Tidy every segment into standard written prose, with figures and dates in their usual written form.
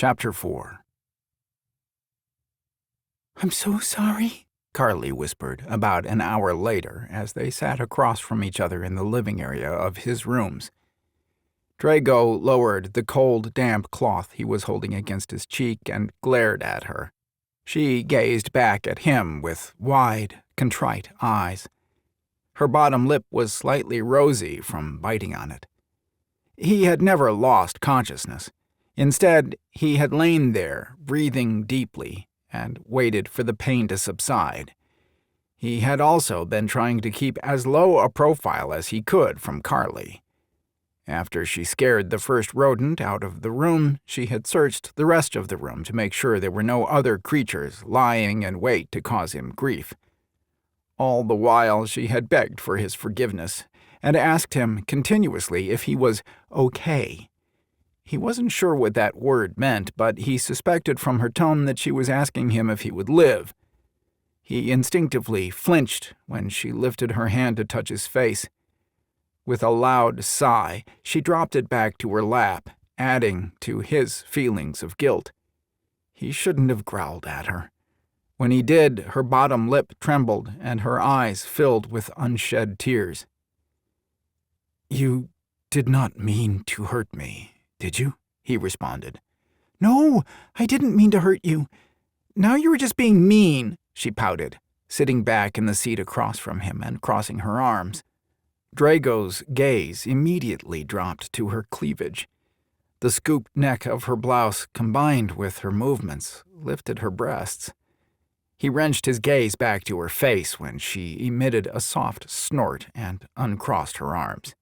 Chapter 4. "I'm so sorry," Carly whispered about an hour later as they sat across from each other in the living area of his rooms. Drago lowered the cold, damp cloth he was holding against his cheek and glared at her. She gazed back at him with wide, contrite eyes. Her bottom lip was slightly rosy from biting on it. He had never lost consciousness. Instead, he had lain there, breathing deeply, and waited for the pain to subside. He had also been trying to keep as low a profile as he could from Carly. After she scared the first rodent out of the room, she had searched the rest of the room to make sure there were no other creatures lying in wait to cause him grief. All the while she had begged for his forgiveness and asked him continuously if he was okay. He wasn't sure what that word meant, but he suspected from her tone that she was asking him if he would live. He instinctively flinched when she lifted her hand to touch his face. With a loud sigh, she dropped it back to her lap, adding to his feelings of guilt. He shouldn't have growled at her. When he did, her bottom lip trembled and her eyes filled with unshed tears. "You did not mean to hurt me, did you?" he responded. "No, I didn't mean to hurt you. Now you were just being mean," she pouted, sitting back in the seat across from him and crossing her arms. Drago's gaze immediately dropped to her cleavage. The scooped neck of her blouse, combined with her movements, lifted her breasts. He wrenched his gaze back to her face when she emitted a soft snort and uncrossed her arms.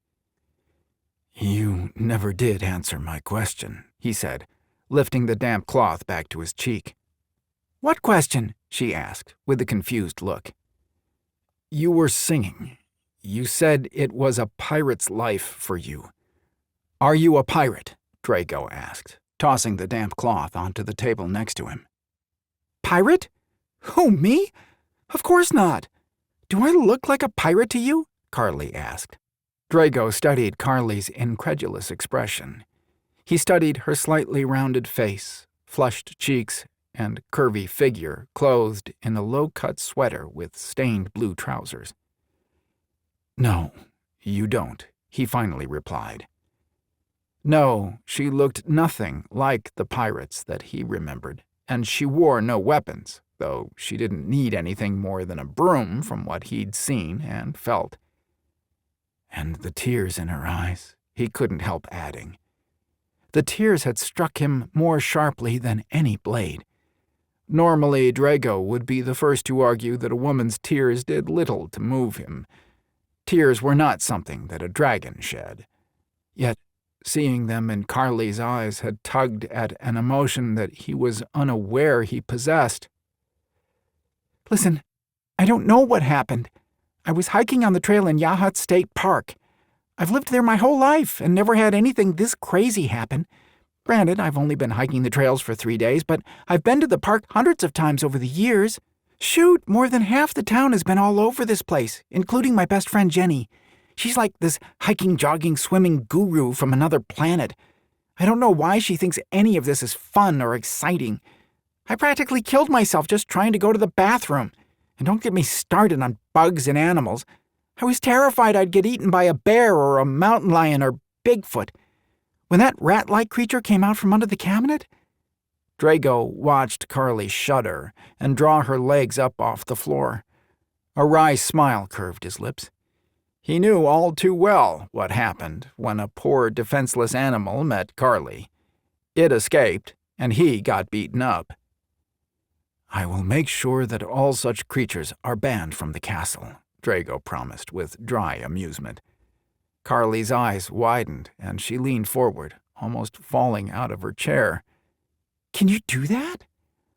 "You never did answer my question," he said, lifting the damp cloth back to his cheek. "What question?" she asked, with a confused look. "You were singing. You said it was a pirate's life for you. Are you a pirate?" Drago asked, tossing the damp cloth onto the table next to him. "Pirate? Who, me? Of course not. Do I look like a pirate to you?" Carly asked. Drago studied Carly's incredulous expression. He studied her slightly rounded face, flushed cheeks, and curvy figure clothed in a low-cut sweater with stained blue trousers. "No, you don't," he finally replied. No, she looked nothing like the pirates that he remembered, and she wore no weapons, though she didn't need anything more than a broom from what he'd seen and felt. And the tears in her eyes, he couldn't help adding. The tears had struck him more sharply than any blade. Normally, Drago would be the first to argue that a woman's tears did little to move him. Tears were not something that a dragon shed. Yet, seeing them in Carly's eyes had tugged at an emotion that he was unaware he possessed. "Listen, I don't know what happened. I was hiking on the trail in Yachats State Park. I've lived there my whole life and never had anything this crazy happen. Granted, I've only been hiking the trails for 3 days, but I've been to the park hundreds of times over the years. Shoot, more than half the town has been all over this place, including my best friend Jenny. She's like this hiking, jogging, swimming guru from another planet. I don't know why she thinks any of this is fun or exciting. I practically killed myself just trying to go to the bathroom. And don't get me started on bugs and animals. I was terrified I'd get eaten by a bear or a mountain lion or Bigfoot. When that rat-like creature came out from under the cabinet..." Drago watched Carly shudder and draw her legs up off the floor. A wry smile curved his lips. He knew all too well what happened when a poor defenseless animal met Carly. It escaped, and he got beaten up. "I will make sure that all such creatures are banned from the castle," Drago promised with dry amusement. Carly's eyes widened, and she leaned forward, almost falling out of her chair. "Can you do that?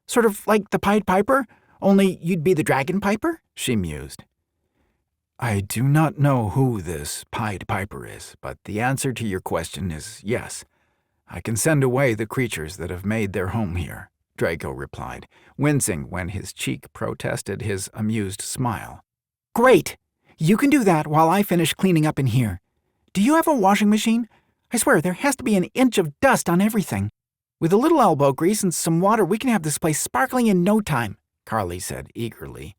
Sort of like the Pied Piper, only you'd be the Dragon Piper?" she mused. "I do not know who this Pied Piper is, but the answer to your question is yes. I can send away the creatures that have made their home here," Drago replied, wincing when his cheek protested his amused smile. "Great! You can do that while I finish cleaning up in here. Do you have a washing machine? I swear there has to be an inch of dust on everything." With a little elbow grease and some water, we can have this place sparkling in no time, Carly said eagerly.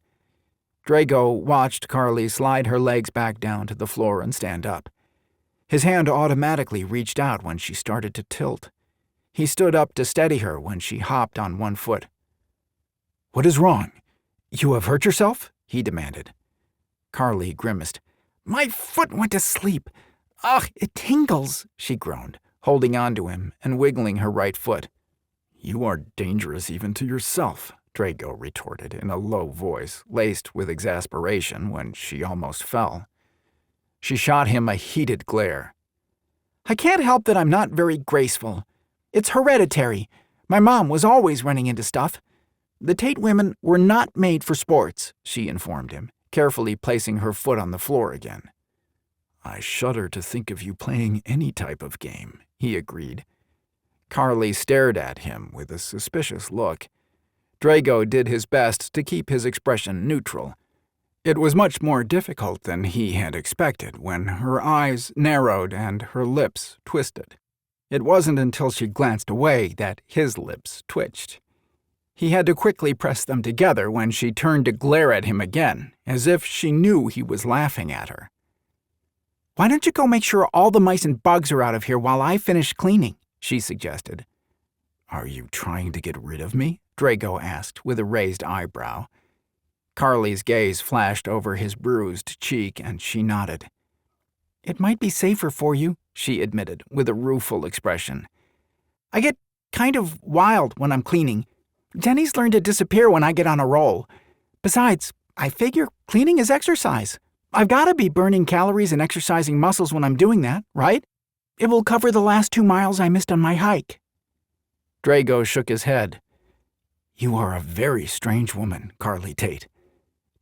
Drago watched Carly slide her legs back down to the floor and stand up. His hand automatically reached out when she started to tilt. He stood up to steady her when she hopped on one foot. "What is wrong? You have hurt yourself?" he demanded. Carly grimaced. "My foot went to sleep. Ugh, it tingles," she groaned, holding on to him and wiggling her right foot. "You are dangerous even to yourself," Drago retorted in a low voice, laced with exasperation when she almost fell. She shot him a heated glare. "I can't help that I'm not very graceful. It's hereditary. My mom was always running into stuff. The Tate women were not made for sports," she informed him, carefully placing her foot on the floor again. "I shudder to think of you playing any type of game," he agreed. Carly stared at him with a suspicious look. Drago did his best to keep his expression neutral. It was much more difficult than he had expected when her eyes narrowed and her lips twisted. It wasn't until she glanced away that his lips twitched. He had to quickly press them together when she turned to glare at him again, as if she knew he was laughing at her. "Why don't you go make sure all the mice and bugs are out of here while I finish cleaning?" she suggested. "Are you trying to get rid of me?" Drago asked with a raised eyebrow. Carly's gaze flashed over his bruised cheek, and she nodded. "It might be safer for you," she admitted with a rueful expression. "I get kind of wild when I'm cleaning. Jenny's learned to disappear when I get on a roll. Besides, I figure cleaning is exercise. I've got to be burning calories and exercising muscles when I'm doing that, right? It will cover the last 2 miles I missed on my hike." Drago shook his head. "You are a very strange woman, Carly Tate.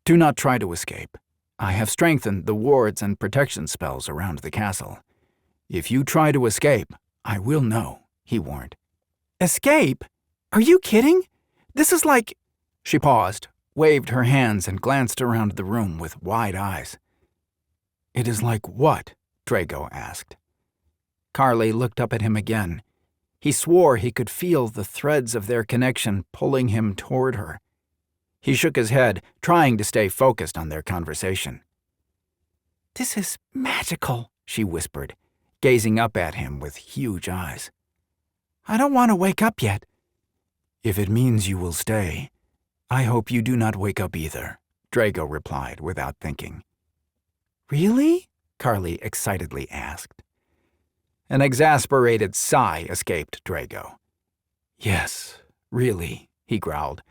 Do not try to escape. I have strengthened the wards and protection spells around the castle. If you try to escape, I will know," he warned. "Escape? Are you kidding? This is like—" She paused, waved her hands, and glanced around the room with wide eyes. "It is like what?" Drago asked. Carly looked up at him again. He swore he could feel the threads of their connection pulling him toward her. He shook his head, trying to stay focused on their conversation. "This is magical," she whispered, gazing up at him with huge eyes. "I don't want to wake up yet." "If it means you will stay, I hope you do not wake up either," Drago replied without thinking. "Really?" Carly excitedly asked. An exasperated sigh escaped Drago. "Yes, really," he growled,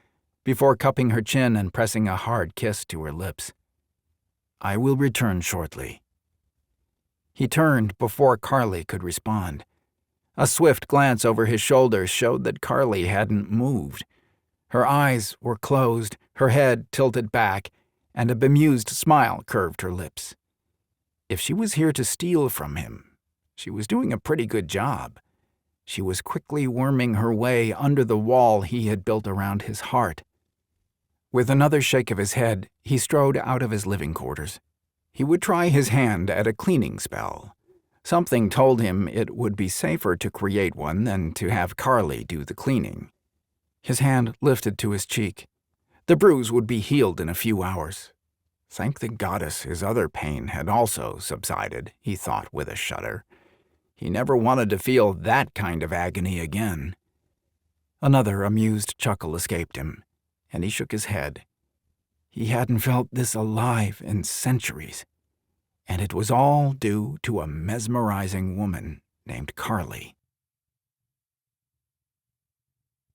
before cupping her chin and pressing a hard kiss to her lips. "I will return shortly." He turned before Carly could respond. A swift glance over his shoulder showed that Carly hadn't moved. Her eyes were closed, her head tilted back, and a bemused smile curved her lips. If she was here to steal from him, she was doing a pretty good job. She was quickly worming her way under the wall he had built around his heart. With another shake of his head, he strode out of his living quarters. He would try his hand at a cleaning spell. Something told him it would be safer to create one than to have Carly do the cleaning. His hand lifted to his cheek. The bruise would be healed in a few hours. Thank the goddess his other pain had also subsided, he thought with a shudder. He never wanted to feel that kind of agony again. Another amused chuckle escaped him, and he shook his head. He hadn't felt this alive in centuries, and it was all due to a mesmerizing woman named Carly.